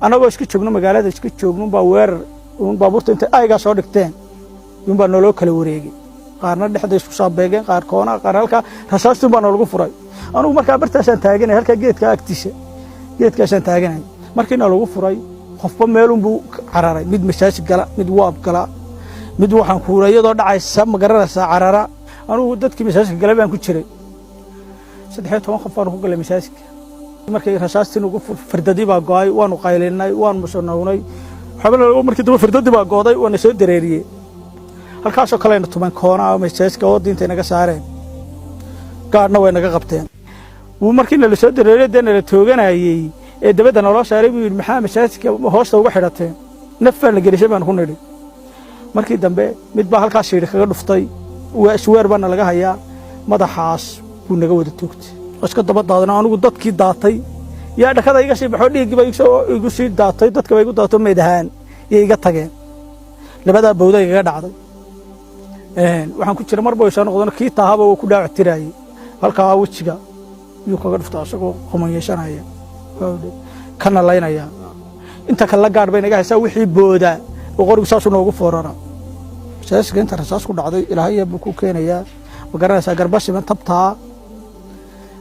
أنا وإسكت شغلنا مقالة إسكت شغلنا باور ونبابورت أنت أيقا صادقتين يوم بنولو كلوريجي قارنا لحد يسوق صابيجين قار كونا قارلك رصاص بنولو فراي أنا ومركا برت عشان تاجنا هلك جيت كأكتشة جيت كعشان تاجنا مركينا لو فراي خفوا ميلون بو عرارة مد مشاش قلا مد واب قلا مد وحن كورا يضع عايز سام قرر سا عرارة أنا ودتك مشاش قلا بين كتشري سدحيتهم خفوا قلا مشاش markay rasaastii ugu firdadii baa go'ay waan u qaylinay waan musoonownay xabal markii daba firdadii baa gooday waan soo dareeriyay halkaas oo kale inta tuman koona meeshaska oo diinta inaga saareen gaarna way naga qabteen uu markii la soo dareeriyay deena la tooganayay ee dabada nolol saaray buu maxaa meeshaska hoosta uga xidhateen nafan la gelisay baan ku nidhi markii dambe mid baa halkaas shir kaga dhuftay waa isweer bana laga hayaa madaxaas buu naga wada toogtay iska daba daadana anigu dadkii daatay yaa dhakada iga sii baxo dhiigba igu sii daatay dadka way igu daato meedahan iga tageen labada bawday iga dhacday waxaan ku jira marba isoo noqdon kii taahaba uu ku dhaawac tiraayay halka wajiga iyo kaga dhufta asagoo qomanyeeshanaya kana laynaya inta kala gaar bay naga haysaa wixii booda oo qorigu saas noogu foorara saas inta rasaas ku dhacday ilaahay buu ku keenaya magaranaysa garbashi man tabtaa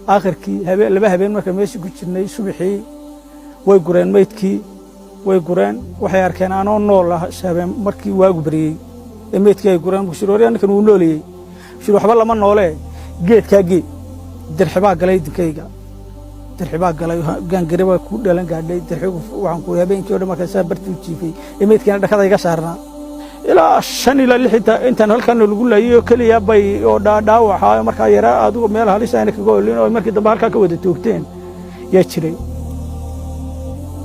آخركي لبها بين مركب ماشي كتشني سبحي ويقرن ميتكي ويقرن وحيار كان أنا نول شباب مركي واقبري ميتكي يقرن بشروري أنا كانوا نولي شلو حبلا ما نوله جيت كاجي درحبا قليد كيجا درحبا قليد كان قريبا كودلان قاعد درحب وعن كويا بين كيودا مركب سافرت وتشيفي ميتكي أنا دخل يقصرنا إلى الشن إلى اللي حتى أنت هالكان نقول له يأكل يا بي أو دا وحاي مركا يرى أدو ميل هالي سانك يقول لنا مركا دبار كاكود توكتين يشري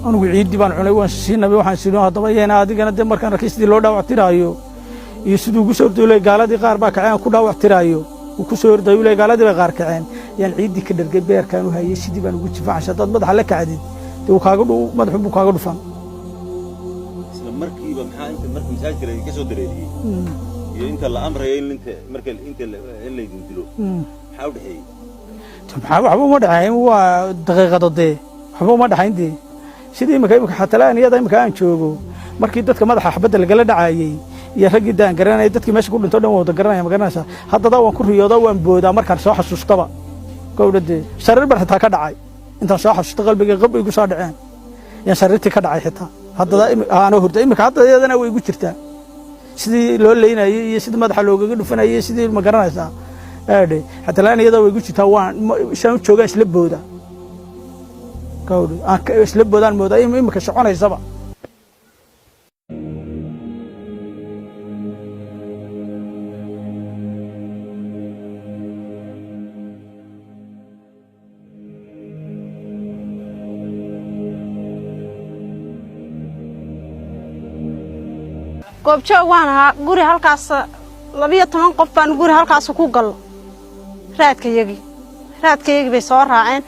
أنا وعيد دبان علوان سينا بيوحن سينوها طبعا أنا هذه كانت مركا ركيس دي لودا واعترايو يسدو كسر دولة قالة دي غار باكعين كودا واعترايو وكسر دولة قالة دي غار كعين يعني عيد دي كدر جبير كانوا هاي يسدي بان وجه فعشان تضبط على كعدد تو كاغدو ما تحبوا كاغدو فهم مركي بمحا انت مركي مساج كده كسو دريدي يا انت الامر يا انت مركي انت اللي يدلو حاول دحي حبو ما دحين waa daqiiqadode حبو ما dhaxayn dii sidii imika xataa laan iyada imika aan joogo markii dadka madaxa xabada laga dhacaayay iyo ragii daan garanay dadkii meesha ku dhinto dhan wada garanay ma garanaysa haddaba waan ku riyoodo waan boodaa markaan soo xasuustaba gowdade sharir bar xitaa ka dhacay inta soo xasuusto qalbiga qab igu soo dhaceen ya sharirti ka dhacay xitaa haddaba aanu hurdo imika hadda iyadana way igu jirtaa sidii loo leeynayay iyo sidii madaxa loogaga dhufanayay sidii ma garanaysa aade hatta laan iyada way igu jirtaa waan shan jooga isla booda gowdade aan isla boodaan moodaa imika soconaysaba goobjo waan ahaa guri halkaas 12 qof baan guri halkaas ku gal raadkayagi bay soo raaceen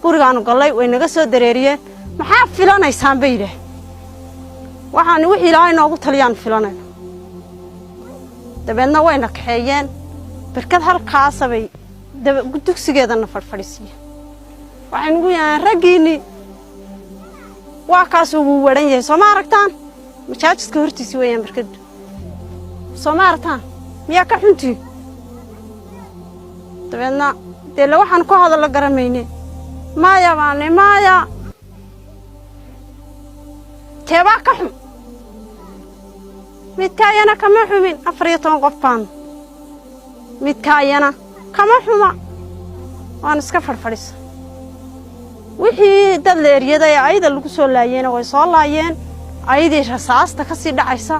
gurigaan galay way naga soo dareeriyeen maxaa filanaysaan bay yiraahdeen waxaan wixii ilaahay noogu taliyaan filanay dabeedna wayna kaxeeyeen barkad halkaas bay dugsigeedana fadhiisiyeen waxaan ugu yaan ragiini waa kaas ugu waran yahay soo ma aragtaan majaajidka hortiisa weeyaan barkad soo ma aragtaan miyaa ka xuntii dabeedna dee la waxaan ku hadal la garamaynay maya baane maya teebaa ka xun midkaayana kama xumin 14 qof baan midkaayana kama xuma waan iska fadhiisa wixii dad leeriyada ayda lagu soo laayeen way soo laayeen ayadii rasaasta ka sii dhacaysa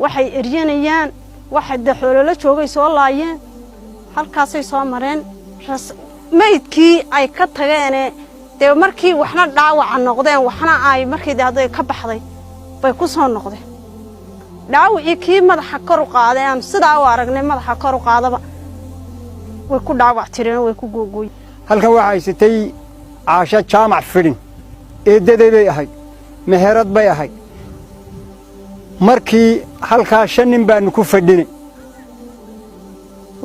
waxay eryanayaan waxa dhaxoolo la joogay soo laayeen halkaasay soo mareen maydkii ay ka tageen dee markii waxna dhaawac noqdeen waxna ay markii daaday ka baxday bay ku soo noqdeen dhaawacii kii madaxa kor u qaadeen sidaa u aragnay madaxa kor u qaadaba way ku dhaawac tireen way ku googooy halkan waxa ay sitay caasha jaamac fidin eedaday bay ahayd meherad bay ahayd markii halka 5 nin baan ku fadhinay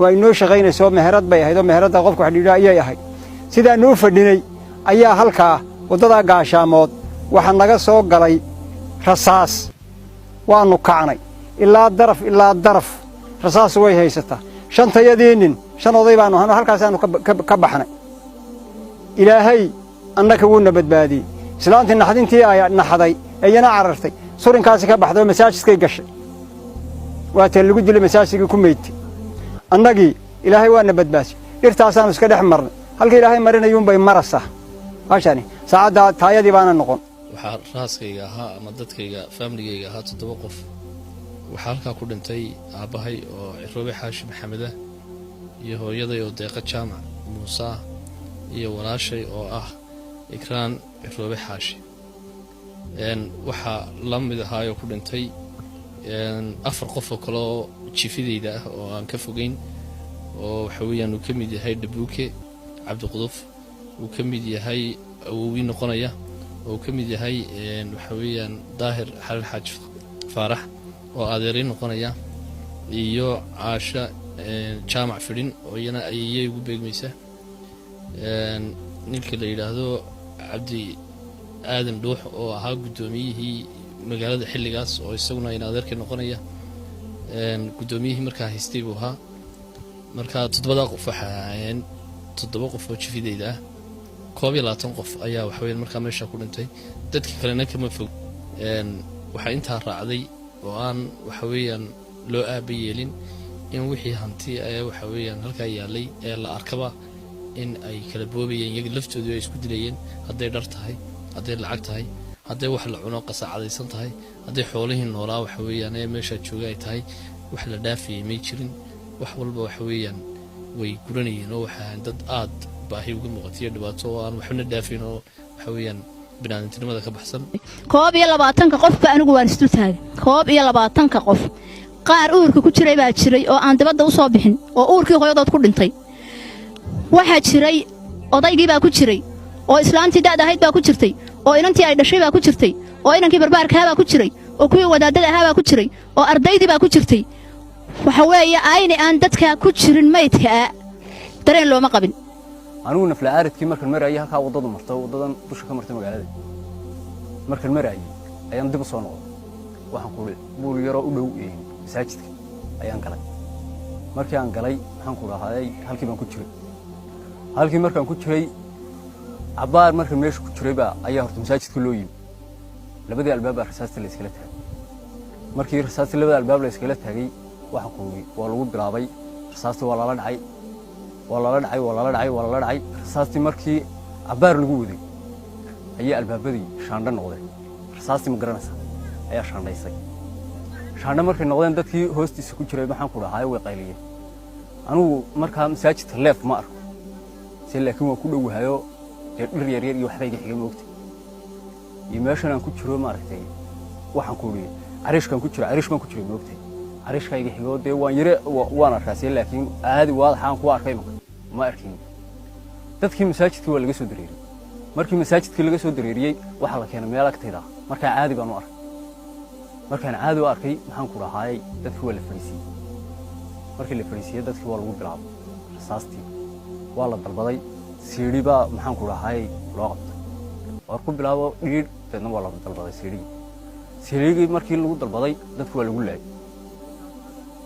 way noo shaqeynayso meherad bay ahayd oo meherada qofku wax dhigay ayay ahayd sida noo fadhinay ayaa halka wadada gaashaamood waxa naga soo galay rasaas waanu kacnay ilaa daraf rasaas way haysataa shantayadeenin shan oday baanu ahayn halkaas aanu ka baxnay ilaahay annaka wuu nabadbaadiyey islaantii naxdintii ay naxday ayana carartay surinkaasi ka baxday masaajidkay gashay waa taan lagu dilay masaajidkii ku meeytay annagii ilaahay waa nabadbaasay dhirtaasaanu iska dhex marnay halka ilaahay marinayuun bay maraysaa maashani saacadda taayadii baana noqon waxaa raaskayga ahaa ama dadkayga faamiligayga ahaa 7 qof waxaa halkaa ku dhintay aabbahay oo Ciroobe Xaashi Maxamed iyo hooyaday oo Deeqa Jaamac Muuse iyo walaashay oo ah Ikraan Ciroobe Xaashi waxaa la mid ahaa oo ku dhintay 4 qof oo kale oo jifidayda ah oo aan ka fogeyn oo waxa weeyaan uu ka mid yahay Dhabuuke Cabdi Quduf uu ka mid yahay awowii noqonaya oo ka mid yahay waxa weeyaan Daahir Xalal Xaaj Faarax oo adeerin noqonaya iyo Caasha Jaamac Fidin oo iyana ayay ugu beegmaysa ninka la yiraahdo Cabdi Aadan Dhuux oo ahaa gudoomiyihii magaalada xilligaas oo isaguna in adeerka noqonaya gudoomiyihii markaa haystay buu ahaa marka 7 qof waxaan 7 qof oo jifidayda ah 12 qof ayaa waxa weeyaan markaa meesha ku dhintay dadkii kalena kama fog waxa inta raacday oo aan waxa weeyaan loo aabayeelin in wixii hanti ay waxa weeyaan halka yaalay ee la arkaba in ay kala boobayeen iyaga laftoodu ay isku dilayeen haday dhar tahay haday lacag tahay haday wax la cuno qasaacadaysan tahay haday xoolaha noolaa waxa weeyaan ee meesha jooga ay tahay wax la dhaafiyay ma jirin wax walba waxa weeyaan way guranayeen oo waxa dad aad baahi uga muuqatay dhibaato oo aan waxna dhaafin oo waxa weeyaan binaadamnimada ka baxsan 22 qof baa anigu waan isku taagay 22 qof qaar uurka ku jiray baa jiray oo aan dibadda u soo bixin oo uurkii hooyadood ku dhintay waxa jiray odaygii baa ku jiray oo islaantii da'da ahayd baa ku jirtay oo inantii ay dhashay baa ku jirtay oo inankii barbaarka baa ku jiray oo kuwii wadaadada ahaa baa ku jiray oo ardaydii baa ku jirtay waxa weeye ayna aan dadka ku jirin maydka dareen looma qabin anigu nafla aaradkii markan marayay halka wadada marto wadadan dusha ka martay magaalada markan marayay ayaan dib u soo noqday waxaan ku buul yaro u dhow masaajidka ayaan galay markii aan galay waxaan ku raaxay halkii baan ku jiray halkii markaan ku jiray abaar markan meesha ku jiray baa ayaa horta masaajidka loo yimi labadii albaab rasaasta la iskala taagay markii rasaasta labada albaab la iskala taagay waxaan ku waa lagu bilaabay rasaasta waa la dhacay wala dhacay rasaasti markii abaar lagu waday ayaa albaabadii shaandha noqday rasaasti ma garanaysa ayaa shaandhaysay shaandha markay noqdeen dadkii hoostiisa ku jiray maxaan ku dhahay way qayliyeen anigu markaa masaajidka leef ma arko si laakiin waa ku dhowahayo dhir yar iyo waxba iga xigay moogtay iyo meeshan aan ku jiro maaragtay waxaan ku leeyahay ariish baan ku jiray moogtay ariishka iga xigo de waan arkaasay laakiin aadi waadaxaan ku arkay ma arkin dadkii masaajidka waa laga soo dareeriyay markii masaajidka laga soo dareeriyay waxa la keenay meel agteeda marka caadi baan u arkay markaan caadi u arkay maxaan ku rahay dadkii waa la fariisiyay markii la fariisiyay dadkii waa lagu bilaabay rasaastii waa la dalbaday siiriba maxaan ku rahay loo qabtay war ku bilaabo dhiid dadna waa la dalbaday siirigi markii lagu dalbaday dadkii waa lagu laayay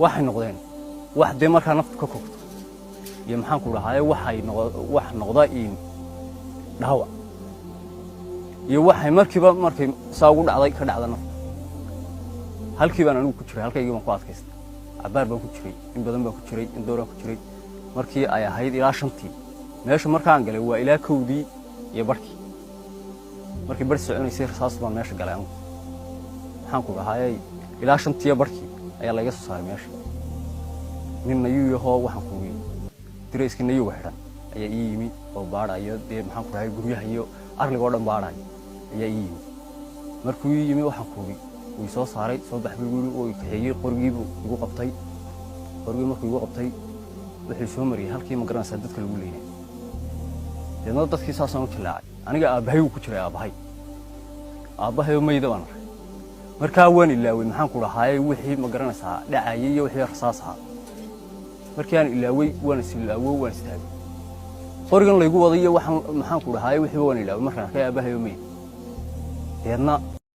waxay noqdeen wax de markaa naftu ka kogto iyo maxaan ku dhahay wax noqda in dhaawac iyo waxay markii saa ugu dhacday ka dhacda naftu halkii baan anigu ku jiray halkaygii baan ku adkaystay abaar baan ku jiray in badan baan ku jiray in dooraan ku jiray markii ay ahayd ilaa 5tii meesha markaan galay waa ilaa 1dii iyo barkii markii bar soconaysay rasaas baan meesha galay anigu maxaan ku dhahay ilaa 5tii iyo barkii ayaa laga soo saaray meesha nin ayuu yahay waxaan ku weeyay direyskii ayuu xidhan ayaa ii yimi oo baarayo de maxaan ku rahay guryaha iyo arliga oo dhan baarayo ayaa ii yimi markuu ii yimi waxaan ku weeyay wuu soo saaray soo baxay guri oo kaxeeyay qorgiibu ugu qabtay qorgii markuu ugu qabtay wuxuu soo mariyay halkii ma garanaysaa dadka lagu leeyahay deedna dadkii saasaan u jilaacay aniga aabahay ku jiray aabahay meeyda baan markaa waan ilaaway maxaan ku dhahay wixii ma garanaysaa dhacayay iyo wixii rasaas ah markii aan ilaaway waan istaagay qorigan laygu waday waxaan maxaan ku dhahay wixii waan ilaaway markaan ka aabahay meey deedna